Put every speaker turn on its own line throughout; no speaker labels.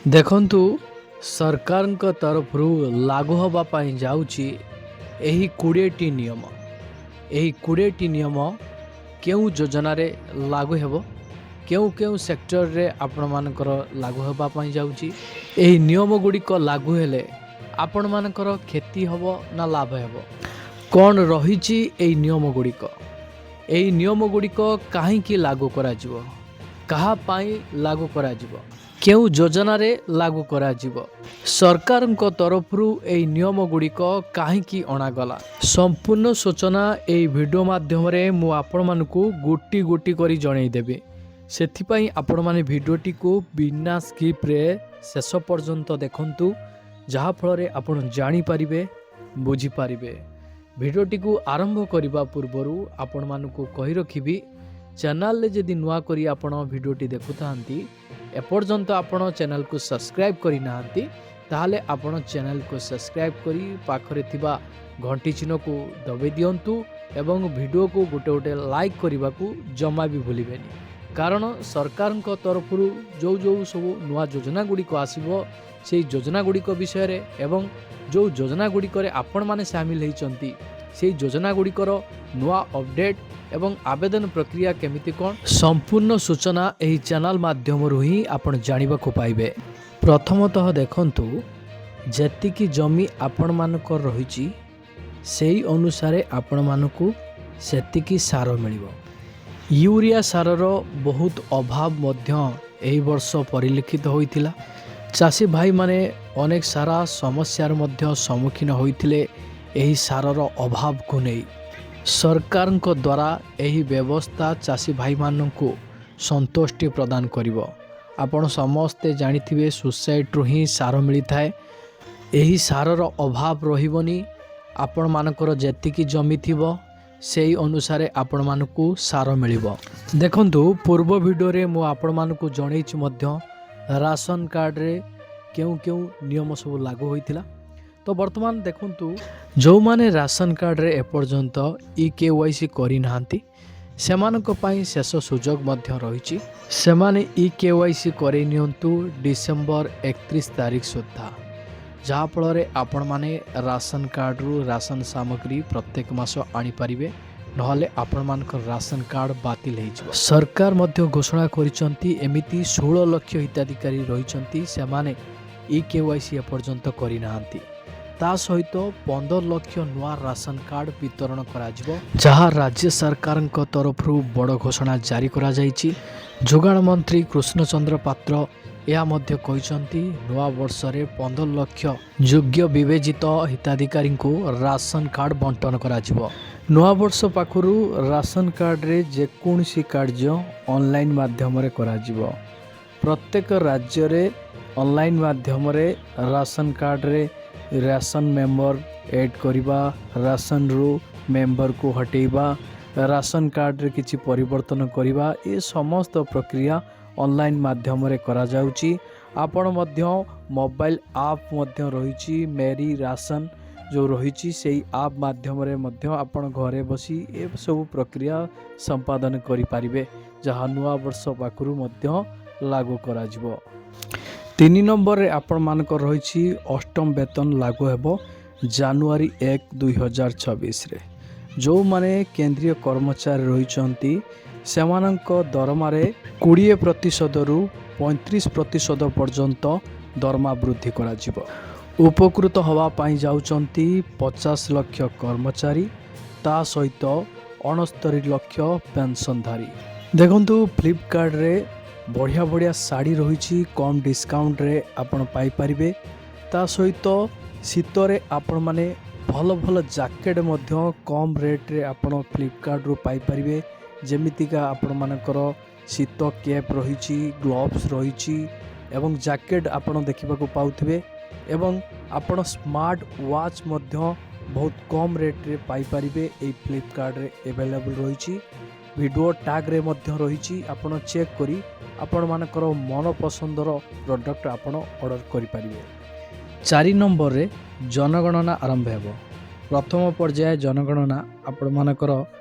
ଦେଖନ୍ତୁ ସରକାରଙ୍କ ତରଫରୁ ଲାଗୁ ହେବା ପାଇଁ ଯାଉଛି ଏହି 20ଟି ନିୟମ। ଏହି 20ଟି ନିୟମ କେଉଁ ଯୋଜନାରେ ଲାଗୁ ହେବ, କେଉଁ କେଉଁ ସେକ୍ଟରରେ ଆପଣମାନଙ୍କର ଲାଗୁ ହେବା ପାଇଁ ଯାଉଛି, ଏହି ନିୟମ ଗୁଡ଼ିକ ଲାଗୁ ହେଲେ ଆପଣମାନଙ୍କର କ୍ଷତି ହେବ ନା ଲାଭ ହେବ, କ'ଣ ରହିଛି ଏହି ନିୟମ ଗୁଡ଼ିକ, ଏହି ନିୟମ ଗୁଡ଼ିକ କାହିଁକି ଲାଗୁ କରାଯିବ, କାହା ପାଇଁ ଲାଗୁ କରାଯିବ, କେଉଁ ଯୋଜନାରେ ଲାଗୁ କରାଯିବ, ସରକାରଙ୍କ ତରଫରୁ ଏହି ନିୟମ ଗୁଡ଼ିକ କାହିଁକି ଅଣାଗଲା, ସମ୍ପୂର୍ଣ୍ଣ ସୂଚନା ଏହି ଭିଡ଼ିଓ ମାଧ୍ୟମରେ ମୁଁ ଆପଣମାନଙ୍କୁ ଗୋଟି ଗୋଟି କରି ଜଣାଇଦେବି। ସେଥିପାଇଁ ଆପଣମାନେ ଭିଡ଼ିଓଟିକୁ ବିନା ସ୍କିପ୍ରେ ଶେଷ ପର୍ଯ୍ୟନ୍ତ ଦେଖନ୍ତୁ, ଯାହାଫଳରେ ଆପଣ ଜାଣିପାରିବେ, ବୁଝିପାରିବେ। ଭିଡ଼ିଓଟିକୁ ଆରମ୍ଭ କରିବା ପୂର୍ବରୁ ଆପଣମାନଙ୍କୁ କହି ରଖିବି, ଚ୍ୟାନେଲରେ ଯଦି ନୂଆ କରି ଆପଣ ଭିଡ଼ିଓଟି ଦେଖୁଥାନ୍ତି, ଏପର୍ଯ୍ୟନ୍ତ ଆପଣ ଚ୍ୟାନେଲକୁ ସବସ୍କ୍ରାଇବ୍ କରିନାହାନ୍ତି, ତାହେଲେ ଆପଣ ଚ୍ୟାନେଲକୁ ସବସ୍କ୍ରାଇବ୍ କରି ପାଖରେ ଥିବା ଘଣ୍ଟି ଚିହ୍ନକୁ ଦବାଇ ଦିଅନ୍ତୁ ଏବଂ ଭିଡ଼ିଓକୁ ଗୋଟେ ଲାଇକ୍ କରିବାକୁ ଜମା ବି ଭୁଲିବେନି। କାରଣ ସରକାରଙ୍କ ତରଫରୁ ଯେଉଁ ସବୁ ନୂଆ ଯୋଜନା ଗୁଡ଼ିକ ଆସିବ, ସେହି ଯୋଜନା ଗୁଡ଼ିକ ବିଷୟରେ ଏବଂ ଯେଉଁ ଯୋଜନା ଗୁଡ଼ିକରେ ଆପଣମାନେ ସାମିଲ ହୋଇଛନ୍ତି, ସେହି ଯୋଜନା ଗୁଡ଼ିକର ନୂଆ ଅପଡ଼େଟ୍ ଏବଂ ଆବେଦନ ପ୍ରକ୍ରିୟା କେମିତି କ'ଣ, ସମ୍ପୂର୍ଣ୍ଣ ସୂଚନା ଏହି ଚ୍ୟାନେଲ ମାଧ୍ୟମରୁ ହିଁ ଆପଣ ଜାଣିବାକୁ ପାଇବେ। ପ୍ରଥମତଃ ଦେଖନ୍ତୁ, ଯେତିକି ଜମି ଆପଣମାନଙ୍କର ରହିଛି ସେହି ଅନୁସାରେ ଆପଣମାନଙ୍କୁ ସେତିକି ସାର ମିଳିବ। ୟୁରିଆ ସାରର ବହୁତ ଅଭାବ ମଧ୍ୟ ଏହି ବର୍ଷ ପରିଲକ୍ଷିତ ହୋଇଥିଲା। ଚାଷୀ ଭାଇମାନେ ଅନେକ ସାରା ସମସ୍ୟାର ମଧ୍ୟ ସମ୍ମୁଖୀନ ହୋଇଥିଲେ ଏହି ସାରର ଅଭାବକୁ ନେଇ। ସରକାରଙ୍କ ଦ୍ୱାରା ଏହି ବ୍ୟବସ୍ଥା ଚାଷୀ ଭାଇମାନଙ୍କୁ ସନ୍ତୁଷ୍ଟି ପ୍ରଦାନ କରିବ। ଆପଣ ସମସ୍ତେ ଜାଣିଥିବେ, ସୋସାଇଟିରୁ ହିଁ ସାର ମିଳିଥାଏ। ଏହି ସାରର ଅଭାବ ରହିବନି। ଆପଣମାନଙ୍କର ଯେତିକି ଜମି ଥିବ ସେହି ଅନୁସାରେ ଆପଣମାନଙ୍କୁ ସାର ମିଳିବ। ଦେଖନ୍ତୁ, ପୂର୍ବ ଭିଡ଼ିଓରେ ମୁଁ ଆପଣମାନଙ୍କୁ ଜଣେଇଛି ମଧ୍ୟ ରାସନ କାର୍ଡ଼ରେ କେଉଁ କେଉଁ ନିୟମ ସବୁ ଲାଗୁ ହୋଇଥିଲା। ତ ବର୍ତ୍ତମାନ ଦେଖନ୍ତୁ, ଯେଉଁମାନେ ରାସନ କାର୍ଡ଼ରେ ଏପର୍ଯ୍ୟନ୍ତ EKYC କରିନାହାନ୍ତି, ସେମାନଙ୍କ ପାଇଁ ଶେଷ ସୁଯୋଗ ମଧ୍ୟ ରହିଛି। ସେମାନେ EKYC କରେଇ ନିଅନ୍ତୁ ଡିସେମ୍ବର 31 ତାରିଖ ସୁଦ୍ଧା, ଯାହାଫଳରେ ଆପଣମାନେ ରାସନ କାର୍ଡ଼ରୁ ରାସନ ସାମଗ୍ରୀ ପ୍ରତ୍ୟେକ ମାସ ଆଣିପାରିବେ, ନହେଲେ ଆପଣମାନଙ୍କର ରାସନ କାର୍ଡ଼ ବାତିଲ ହୋଇଯିବ। ସରକାର ମଧ୍ୟ ଘୋଷଣା କରିଛନ୍ତି ଏମିତି 16 ଲକ୍ଷ ହିତାଧିକାରୀ ରହିଛନ୍ତି, ସେମାନେ EKYC ଏପର୍ଯ୍ୟନ୍ତ କରିନାହାନ୍ତି। ତା ସହିତ 15 ଲକ୍ଷ ନୂଆ ରାସନ କାର୍ଡ଼ ବିତରଣ କରାଯିବ, ଯାହା ରାଜ୍ୟ ସରକାରଙ୍କ ତରଫରୁ ବଡ଼ ଘୋଷଣା ଜାରି କରାଯାଇଛି। ଯୋଗାଣ ମନ୍ତ୍ରୀ କୃଷ୍ଣଚନ୍ଦ୍ର ପାତ୍ର ଏହା ମଧ୍ୟ କହିଛନ୍ତି, ନୂଆ ବର୍ଷରେ 15 ଲକ୍ଷ ଯୋଗ୍ୟ ବିବେଚିତ ହିତାଧିକାରୀଙ୍କୁ ରାସନ କାର୍ଡ଼ ବଣ୍ଟନ କରାଯିବ। ନୂଆବର୍ଷ ପାଖରୁ ରାସନ କାର୍ଡ଼ରେ ଯେକୌଣସି କାର୍ଯ୍ୟ ଅନଲାଇନ୍ ମାଧ୍ୟମରେ କରାଯିବ। ପ୍ରତ୍ୟେକ ରାଜ୍ୟରେ ଅନଲାଇନ୍ ମାଧ୍ୟମରେ ରାସନ କାର୍ଡ଼ରେ ରାସନ ମେମ୍ବର ଏଡ୍ କରିବା, ରାସନରୁ ମେମ୍ବରକୁ ହଟେଇବା, ରାସନ କାର୍ଡ଼ରେ କିଛି ପରିବର୍ତ୍ତନ କରିବା, ଏ ସମସ୍ତ ପ୍ରକ୍ରିୟା ଅନଲାଇନ୍ ମାଧ୍ୟମରେ କରାଯାଉଛି। ଆପଣ ମଧ୍ୟ ମୋବାଇଲ ଆପ୍ ମଧ୍ୟ ରହିଛି, ମେରି ରାସନ ଯେଉଁ ରହିଛି, ସେହି ଆପ୍ ମାଧ୍ୟମରେ ମଧ୍ୟ ଆପଣ ଘରେ ବସି ଏସବୁ ପ୍ରକ୍ରିୟା ସମ୍ପାଦନ କରିପାରିବେ, ଯାହା ନୂଆ ବର୍ଷ ପାଖରୁ ମଧ୍ୟ ଲାଗୁ କରାଯିବ। 3 ନମ୍ବରରେ ଆପଣମାନଙ୍କର ରହିଛି ଅଷ୍ଟମ ବେତନ ଲାଗୁ ହେବ ଜାନୁଆରୀ 1, 2026ରେ। ଯେଉଁମାନେ କେନ୍ଦ୍ରୀୟ କର୍ମଚାରୀ ରହିଛନ୍ତି, ସେମାନଙ୍କ ଦରମାରେ 20%ରୁ 35% ପର୍ଯ୍ୟନ୍ତ ଦରମା ବୃଦ୍ଧି କରାଯିବ। ଉପକୃତ ହେବା ପାଇଁ ଯାଉଛନ୍ତି 50 ଲକ୍ଷ କର୍ମଚାରୀ, ତା ସହିତ 69 ଲକ୍ଷ ପେନ୍ସନଧାରୀ। ଦେଖନ୍ତୁ, ଫ୍ଲିପକାର୍ଟରେ ବଢ଼ିଆ ଶାଢ଼ୀ ରହିଛି, କମ୍ ଡିସ୍କାଉଣ୍ଟରେ ଆପଣ ପାଇପାରିବେ। ତା ସହିତ ଶୀତରେ ଆପଣମାନେ ଭଲ ଜ୍ୟାକେଟ୍ ମଧ୍ୟ କମ୍ ରେଟ୍ରେ ଆପଣ ଫ୍ଲିପକାର୍ଟରୁ ପାଇପାରିବେ। ଯେମିତିକା ଆପଣମାନଙ୍କର ଶୀତ କ୍ୟାପ୍ ରହିଛି, ଗ୍ଲୋଭ୍ସ ରହିଛି ଏବଂ ଜ୍ୟାକେଟ୍ ଆପଣ ଦେଖିବାକୁ ପାଉଥିବେ। ଏବଂ ଆପଣ ସ୍ମାର୍ଟ ୱାଚ୍ ମଧ୍ୟ ବହୁତ କମ୍ ରେଟ୍ରେ ପାଇପାରିବେ, ଏହି ଫ୍ଲିପକାର୍ଟରେ ଆଭେଲେବଲ୍ ରହିଛି। ଭିଡ଼ିଓ ଟ୍ୟାଗ୍ରେ ମଧ୍ୟ ରହିଛି, ଆପଣ ଚେକ୍ କରି ଆପଣମାନଙ୍କର ମନପସନ୍ଦର ପ୍ରଡ଼କ୍ଟ ଆପଣ ଅର୍ଡ଼ର କରିପାରିବେ। 4 ନମ୍ବରରେ ଜନଗଣନା ଆରମ୍ଭ ହେବ। ପ୍ରଥମ ପର୍ଯ୍ୟାୟ ଜନଗଣନା ଆପଣମାନଙ୍କର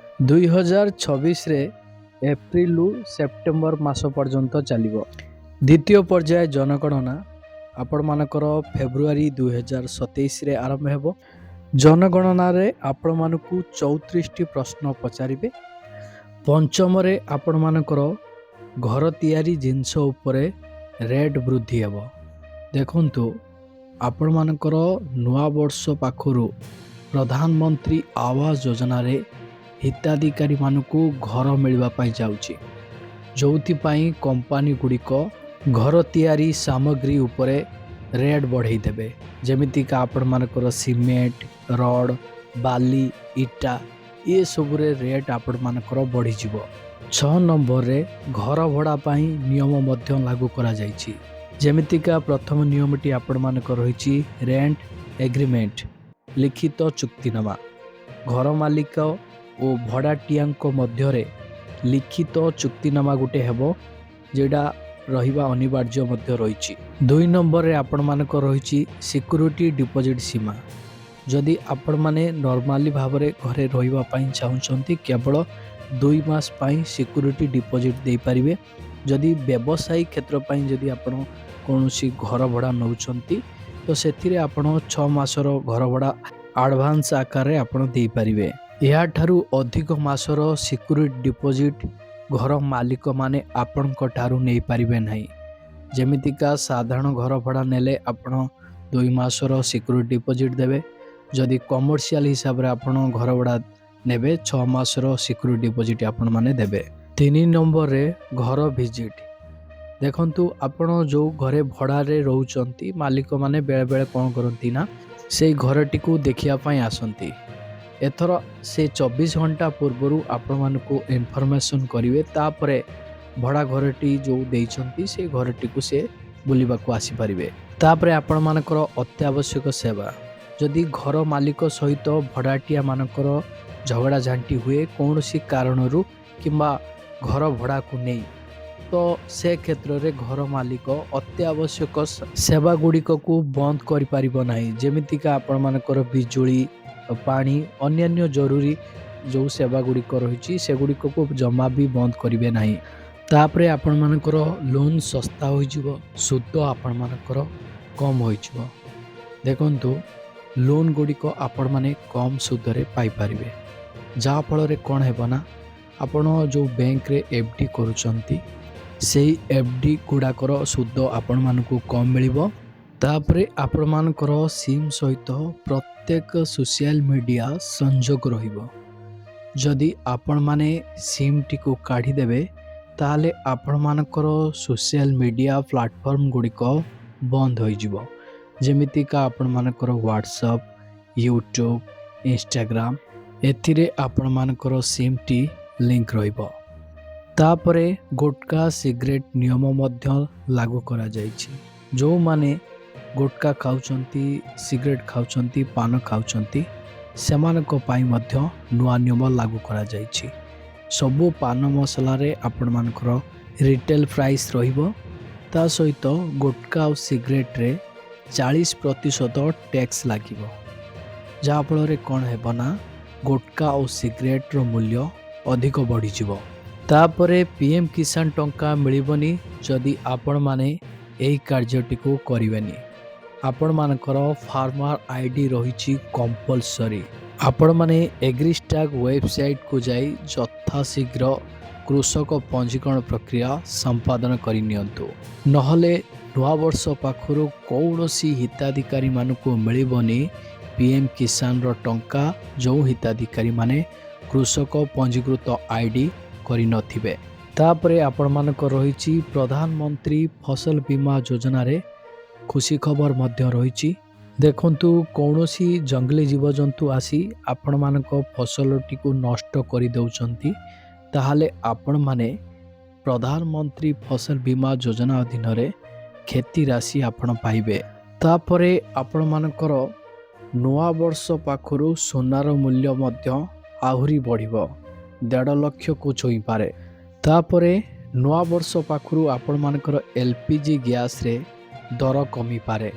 2026ରେ ଏପ୍ରିଲରୁ ସେପ୍ଟେମ୍ବର ମାସ ପର୍ଯ୍ୟନ୍ତ ଚାଲିବ। ଦ୍ୱିତୀୟ ପର୍ଯ୍ୟାୟ ଜନଗଣନା ଆପଣମାନଙ୍କର ଫେବୃଆରୀ 2027ରେ ଆରମ୍ଭ ହେବ। ଜନଗଣନାରେ ଆପଣମାନଙ୍କୁ 34ଟି ପ୍ରଶ୍ନ ପଚାରିବେ। ପଞ୍ଚମରେ ଆପଣମାନଙ୍କର ଘର ତିଆରି ଜିନିଷ ଉପରେ ରେଟ୍ ବୃଦ୍ଧି ହେବ। ଦେଖନ୍ତୁ, ଆପଣମାନଙ୍କର ନୂଆ ବର୍ଷ ପାଖରୁ ପ୍ରଧାନମନ୍ତ୍ରୀ ଆବାସ ଯୋଜନାରେ ହିତାଧିକାରୀମାନଙ୍କୁ ଘର ମିଳିବା ପାଇଁ ଯାଉଛି, ଯେଉଁଥିପାଇଁ କମ୍ପାନୀ ଗୁଡ଼ିକ ଘର ତିଆରି ସାମଗ୍ରୀ ଉପରେ ରେଟ୍ ବଢ଼େଇ ଦେବେ। ଯେମିତିକା ଆପଣମାନଙ୍କର ସିମେଣ୍ଟ, ରଡ଼, ବାଲି, ଇଟା ଏସବୁରେ ରେଟ୍ ଆପଣମାନଙ୍କର ବଢ଼ିଯିବ। 6 ନମ୍ବରରେ ଘର ଭଡ଼ା ପାଇଁ ନିୟମ ମଧ୍ୟ ଲାଗୁ କରାଯାଇଛି। ଯେମିତିକା ପ୍ରଥମ ନିୟମଟି ଆପଣମାନଙ୍କର ରହିଛି ରେଣ୍ଟ ଏଗ୍ରିମେଣ୍ଟ, ଲିଖିତ ଚୁକ୍ତିନାମା। ଘର ମାଲିକ ଓ ଭଡ଼ାଟିଆଙ୍କ ମଧ୍ୟରେ ଲିଖିତ ଚୁକ୍ତିନାମା ଗୋଟେ ହେବ, ଯେଉଁଟା ରହିବା ଅନିବାର୍ଯ୍ୟ ମଧ୍ୟ ରହିଛି। 2 ନମ୍ବରରେ ଆପଣମାନଙ୍କର ରହିଛି ସିକ୍ୟୁରିଟି ଡିପୋଜିଟ୍ ସୀମା। ଯଦି ଆପଣମାନେ ନର୍ମାଲି ଭାବରେ ଘରେ ରହିବା ପାଇଁ ଚାହୁଁଛନ୍ତି, କେବଳ 2 ମାସ ପାଇଁ ସିକ୍ୟୁରିଟି ଡିପୋଜିଟ୍ ଦେଇପାରିବେ। ଯଦି ବ୍ୟବସାୟୀ କ୍ଷେତ୍ର ପାଇଁ ଯଦି ଆପଣ କୌଣସି ଘର ଭଡ଼ା ନେଉଛନ୍ତି, ତ ସେଥିରେ ଆପଣ 6 ମାସର ଘର ଭଡ଼ା ଆଡ଼ଭାନ୍ସ ଆକାରରେ ଆପଣ ଦେଇପାରିବେ। ଏହାଠାରୁ ଅଧିକ ମାସର ସିକ୍ୟୁରିଟି ଡିପୋଜିଟ୍ ଘର ମାଲିକମାନେ ଆପଣଙ୍କ ଠାରୁ ନେଇପାରିବେ ନାହିଁ। ଯେମିତିକା ସାଧାରଣ ଘର ଭଡ଼ା ନେଲେ ଆପଣ 2 ମାସର ସିକ୍ୟୁରିଟି ଡିପୋଜିଟ୍ ଦେବେ। ଯଦି କମର୍ସିଆଲ ହିସାବରେ ଆପଣ ଘର ଭଡ଼ା ନେବେ, 6 ମାସର ସିକ୍ୟୁରିଟି ଡିପୋଜିଟ୍ ଆପଣମାନେ ଦେବେ। 3 ନମ୍ବରରେ ଘର ଭିଜିଟ୍। ଦେଖନ୍ତୁ, ଆପଣ ଯେଉଁ ଘରେ ଭଡ଼ାରେ ରହୁଛନ୍ତି, ମାଲିକମାନେ ବେଳେବେଳେ କ'ଣ କରନ୍ତି ନା, ସେଇ ଘରଟିକୁ ଦେଖିବା ପାଇଁ ଆସନ୍ତି। ଏଥର ସେ 24 ଘଣ୍ଟା ପୂର୍ବରୁ ଆପଣମାନଙ୍କୁ ଇନଫର୍ମେସନ୍ କରିବେ। ତାପରେ ଭଡ଼ା ଘରଟି ଯେଉଁ ଦେଇଛନ୍ତି ସେ ଘରଟିକୁ ସେ ବୁଲିବାକୁ ଆସିପାରିବେ। ତାପରେ ଆପଣମାନଙ୍କର ଅତ୍ୟାବଶ୍ୟକ ସେବା। ଯଦି ଘର ମାଲିକ ସହିତ ଭଡ଼ାଟିଆ ମାନଙ୍କର ଝଗଡ଼ା ଝାଣ୍ଟି ହୁଏ କୌଣସି କାରଣରୁ କିମ୍ବା ଘର ଭଡ଼ାକୁ ନେଇ, ତ ସେ କ୍ଷେତ୍ରରେ ଘର ମାଲିକ ଅତ୍ୟାବଶ୍ୟକ ସେବା ଗୁଡ଼ିକକୁ ବନ୍ଦ କରିପାରିବ ନାହିଁ। ଯେମିତିକା ଆପଣମାନଙ୍କର ବିଜୁଳି, ପାଣି, ଅନ୍ୟାନ୍ୟ ଜରୁରୀ ଯେଉଁ ସେବା ଗୁଡ଼ିକ ରହିଛି ସେଗୁଡ଼ିକକୁ ଜମା ବି ବନ୍ଦ କରିବେ ନାହିଁ। ତାପରେ ଆପଣମାନଙ୍କର ଲୋନ୍ ଶସ୍ତା ହୋଇଯିବ, ସୁଧ ଆପଣମାନଙ୍କର କମ୍ ହୋଇଯିବ। ଦେଖନ୍ତୁ, ଲୋନ୍ ଗୁଡ଼ିକ ଆପଣମାନେ କମ୍ ସୁଧରେ ପାଇପାରିବେ। ଯାହାଫଳରେ କ'ଣ ହେବ ନା, ଆପଣ ଯେଉଁ ବ୍ୟାଙ୍କରେ FD କରୁଛନ୍ତି, ସେଇ FD ଗୁଡ଼ାକର ସୁଧ ଆପଣମାନଙ୍କୁ କମ୍ ମିଳିବ। ତାପରେ ଆପଣମାନଙ୍କର ସିମ୍ ସହିତ ପ୍ରତ୍ୟେକ ସୋସିଆଲ ମିଡ଼ିଆ ସଂଯୋଗ ରହିବ। ଯଦି ଆପଣମାନେ ସିମ୍ଟିକୁ କାଢ଼ିଦେବେ, ତାହେଲେ ଆପଣମାନଙ୍କର ସୋସିଆଲ ମିଡ଼ିଆ ପ୍ଲାଟଫର୍ମ ଗୁଡ଼ିକ ବନ୍ଦ ହୋଇଯିବ। ଯେମିତିକା ଆପଣମାନଙ୍କର ହ୍ୱାଟ୍ସଆପ୍, ୟୁଟ୍ୟୁବ୍, ଇନଷ୍ଟାଗ୍ରାମ, ଏଥିରେ ଆପଣମାନଙ୍କର ସିମ୍ଟି ଲିଙ୍କ ରହିବ। ତାପରେ ଗୁଟଖା ସିଗାରେଟ୍ ନିୟମ ମଧ୍ୟ ଲାଗୁ କରାଯାଇଛି। ଯେଉଁମାନେ ଗୁଟଖା ଖାଉଛନ୍ତି, ସିଗାରେଟ୍ ଖାଉଛନ୍ତି, ପାନ ଖାଉଛନ୍ତି, ସେମାନଙ୍କ ପାଇଁ ମଧ୍ୟ ନୂଆ ନିୟମ ଲାଗୁ କରାଯାଇଛି। ସବୁ ପାନ ମସଲାରେ ଆପଣମାନଙ୍କର ରିଟେଲ୍ ପ୍ରାଇସ୍ ରହିବ। ତା ସହିତ ଗୁଟଖା ଆଉ ସିଗାରେଟ୍ରେ 40% ଟ୍ୟାକ୍ସ ଲାଗିବ। ଯାହାଫଳରେ କ'ଣ ହେବ ନା, ଗୁଟଖା ଆଉ ସିଗାରେଟ୍ର ମୂଲ୍ୟ ଅଧିକ ବଢ଼ିଯିବ। ତାପରେ PM କିଷାନ ଟଙ୍କା ମିଳିବନି ଯଦି ଆପଣମାନେ ଏହି କାର୍ଯ୍ୟଟିକୁ କରିବେନି। ଆପଣମାନଙ୍କର ଫାର୍ମର ID ରହିଛି କମ୍ପଲସରି। ଆପଣମାନେ ଏଗ୍ରିଷ୍ଟାକ୍ ୱେବସାଇଟ୍କୁ ଯାଇ ଯଥାଶୀଘ୍ର କୃଷକ ପଞ୍ଜୀକରଣ ପ୍ରକ୍ରିୟା ସମ୍ପାଦନ କରିନିଅନ୍ତୁ। ନହେଲେ ନୂଆବର୍ଷ ପାଖରୁ କୌଣସି ହିତାଧିକାରୀମାନଙ୍କୁ ମିଳିବନି PM କିଷାନର ଟଙ୍କା, ଯେଉଁ ହିତାଧିକାରୀମାନେ କୃଷକ ପଞ୍ଜୀକୃତ ID କରିନଥିବେ। ତାପରେ ଆପଣମାନଙ୍କର ରହିଛି ପ୍ରଧାନମନ୍ତ୍ରୀ ଫସଲ ବୀମା ଯୋଜନାରେ ଖୁସି ଖବର ମଧ୍ୟ ରହିଛି। ଦେଖନ୍ତୁ, କୌଣସି ଜଙ୍ଗଲୀ ଜୀବଜନ୍ତୁ ଆସି ଆପଣମାନଙ୍କ ଫସଲଟିକୁ ନଷ୍ଟ କରିଦେଉଛନ୍ତି, ତାହେଲେ ଆପଣମାନେ ପ୍ରଧାନମନ୍ତ୍ରୀ ଫସଲ ବୀମା ଯୋଜନା ଅଧୀନରେ କ୍ଷତି ରାଶି ଆପଣ ପାଇବେ। ତାପରେ ଆପଣମାନଙ୍କର ନୂଆବର୍ଷ ପାଖରୁ ସୁନାର ମୂଲ୍ୟ ମଧ୍ୟ ଆହୁରି ବଢ଼ିବ, 1.5 ଲକ୍ଷକୁ ଛୁଇଁପାରେ। ତାପରେ ନୂଆବର୍ଷ ପାଖରୁ ଆପଣମାନଙ୍କର LPG ଗ୍ୟାସ୍ରେ ଦର କମିପାରେ।